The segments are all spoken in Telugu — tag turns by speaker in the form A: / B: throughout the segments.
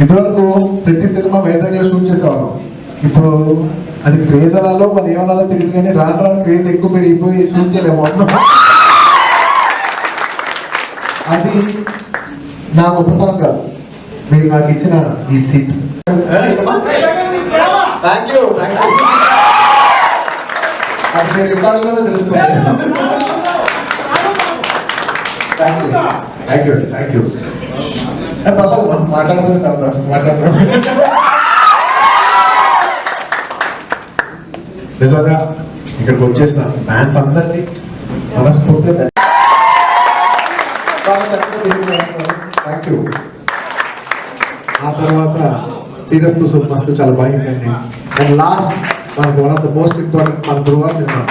A: ఇదివరకు ప్రతి సినిమా వైజాగ్ లో షూట్ చేసేవాళ్ళం. ఇప్పుడు అది క్రేజ్ అనాలో మరి ఏమనాలో తెలియదు కానీ రాను రాను క్రేజ్ ఎక్కువ పెరిగిపోయి షూట్ చేయలేము. అది నా గొప్పతనం కాదు, మీరు నాకు ఇచ్చిన ఈ సీట్. థ్యాంక్ యూ అది నేను రికార్డులోనే తెలుస్తుంది. థ్యాంక్ యూ పర్లేదు మాట్లాడదు సార్ మాట్లాడతాం. నిజంగా ఇక్కడికి వచ్చేసిన ఫ్యాన్స్ అందరినీ మనస్ఫూర్తిగా థ్యాంక్ యూ. ఆ తర్వాత సీరియస్ తో మస్తు చాలా బాగుంది. అండ్ లాస్ట్ మనకు one of the most important మన ధృవ సినిమా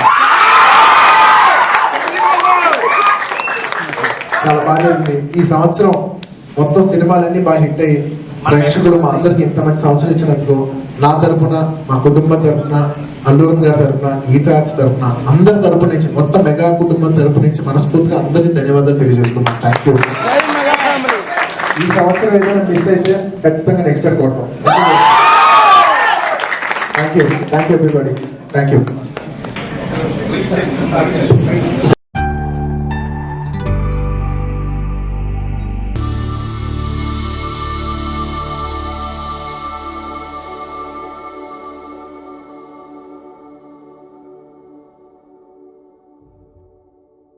A: చాలా బాగా ఉంది. ఈ సంవత్సరం మొత్తం సినిమాలన్నీ బాగా హిట్ అయ్యి ప్రేక్షకులు మా అందరికి ఇంత మంచి సంవత్సరం ఇచ్చినందుకు నా తరఫున, మా కుటుంబం తరఫున, అల్లూరు గారి తరఫున, గీతా ఆర్ట్స్ తరఫున, అందరి తరఫు నుంచి, మొత్తం మెగా కుటుంబం తరఫు నుంచి మనస్ఫూర్తిగా అందరికీ ధన్యవాదాలు తెలియజేసుకున్నాను. Thank you. ఈ సంవత్సరం ఏదైనా మిస్ అయితే ఖచ్చితంగా నెక్స్ట్ ఇయర్ కొడతాం. Thank you everybody. Thank you.